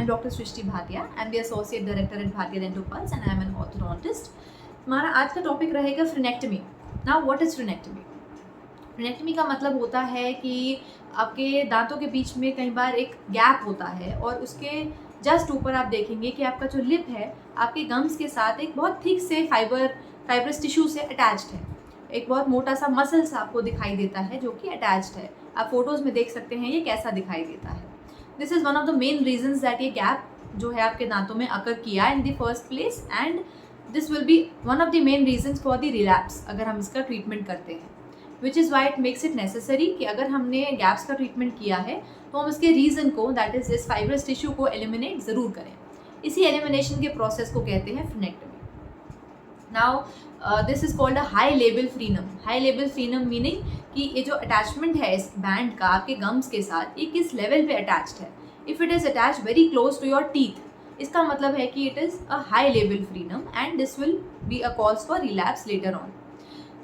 I'm Dr. Srishti Bhatia. I'm the Associate Director at Bhatia Dental Pulse and I'm an orthodontist. हमारा आज का topic रहेगा frenectomy. Now what is frenectomy? Frenectomy का मतलब होता है कि आपके दांतों के बीच में कई बार एक गैप होता है और उसके जस्ट ऊपर आप देखेंगे कि आपका जो लिप है आपके गम्स के साथ एक बहुत थिक से फाइब्रस टिश्यू से अटैच्ड है. एक बहुत मोटा सा मसल्स आपको दिखाई देता है जो कि अटैच्ड है. आप फोटोज़ में देख सकते हैं ये कैसा दिखाई देता है. This is one of the main reasons that ये गैप जो है आपके दांतों में अकर किया in the first place and this will B one of the main reasons for the relapse अगर हम इसका ट्रीटमेंट करते हैं. Which is why it makes it necessary कि अगर हमने गैप्स का ट्रीटमेंट किया है तो हम उसके रीज़न को दैट इज़ इस फाइब्रस टिश्यू को एलिमिनेट ज़रूर करें. इसी एलिमिनेशन के प्रोसेस को कहते हैं frenectomy. Now this is called a high level frenum. High level frenum meaning कि ये जो अटैचमेंट है इस बैंड का आपके गम्स के साथ ये किस लेवल पे अटैच्ड है. If it is attach very close to your teeth इसका मतलब है कि it is a high level frenum and this will be a cause for relapse later on.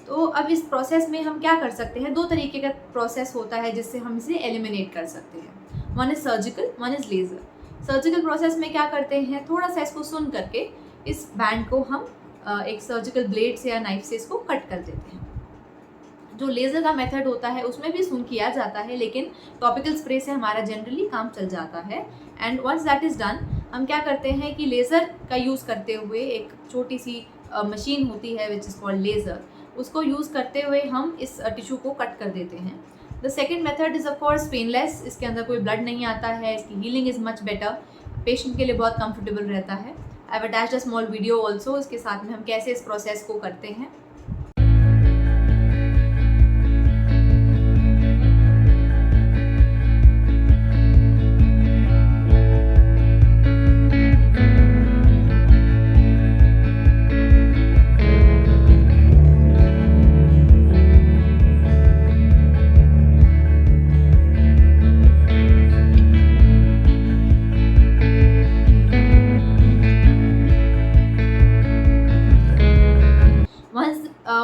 तो अब इस प्रोसेस में हम क्या कर सकते हैं. दो तरीके का प्रोसेस होता है जिससे हम इसे एलिमिनेट कर सकते हैं. One is surgical, one is laser. Surgical process में क्या करते हैं, थोड़ा सा इसको सुन करके इस बैंड को हम एक सर्जिकल ब्लेड से या नाइफ से इसको कट कर देते हैं. जो लेज़र का मेथड होता है उसमें भी सुन किया जाता है लेकिन टॉपिकल स्प्रे से हमारा जनरली काम चल जाता है. And once that is done हम क्या करते हैं कि लेज़र का यूज़ करते हुए एक छोटी सी मशीन होती है विच इज़ कॉल्ड लेज़र, उसको यूज़ करते हुए हम इस टिश्यू को कट कर देते हैं. The second method is of course painless. इसके अंदर कोई ब्लड नहीं आता है, इसकी healing is much better, patient के लिए बहुत कंफर्टेबल रहता है. I have attached a small video also इसके साथ में हम कैसे इस प्रोसेस को करते हैं.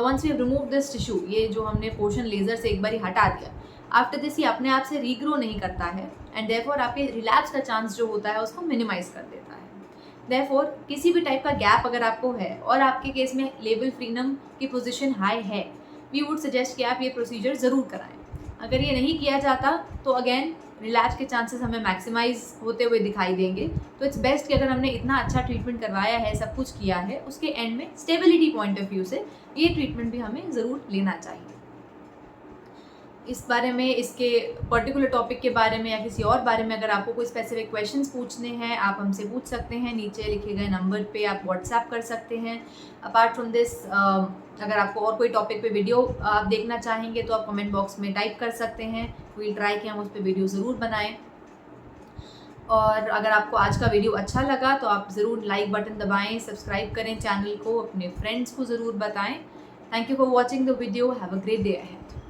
Once we have remove this tissue, ये जो हमने पोर्शन लेज़र से एक बार हटा दिया, आफ्टर दिस ये अपने आप से रीग्रो नहीं करता है एंड देयरफॉर आपके रिलैप्स का चांस जो होता है उसको मिनिमाइज कर देता है. देयरफॉर किसी भी टाइप का गैप अगर आपको है और आपके केस में लेवल फ्रीनम की पोजीशन हाई है, वी वुड सजेस्ट कि आप ये प्रोसीजर ज़रूर कराएं. अगर ये नहीं किया जाता तो अगेन रिलैप्स के चांसेस हमें मैक्सिमाइज होते हुए दिखाई देंगे. तो इट्स बेस्ट कि अगर हमने इतना अच्छा ट्रीटमेंट करवाया है, सब कुछ किया है, उसके एंड में स्टेबिलिटी पॉइंट ऑफ व्यू से ये ट्रीटमेंट भी हमें ज़रूर लेना चाहिए. इस बारे में, इसके पर्टिकुलर टॉपिक के बारे में या किसी और बारे में अगर आपको कोई स्पेसिफिक क्वेश्चंस पूछने हैं आप हमसे पूछ सकते हैं. नीचे लिखे गए नंबर पे आप व्हाट्सएप कर सकते हैं. अपार्ट फ्रॉम दिस अगर आपको और कोई टॉपिक पे वीडियो आप देखना चाहेंगे तो आप कमेंट बॉक्स में टाइप कर सकते हैं. वील ट्राई कि हम उस पर वीडियो ज़रूर बनाएं. और अगर आपको आज का वीडियो अच्छा लगा तो आप ज़रूर लाइक बटन दबाएं, सब्सक्राइब करें चैनल को, अपने फ्रेंड्स को ज़रूर बताएं. Thank you for watching the video. Have a great day ahead.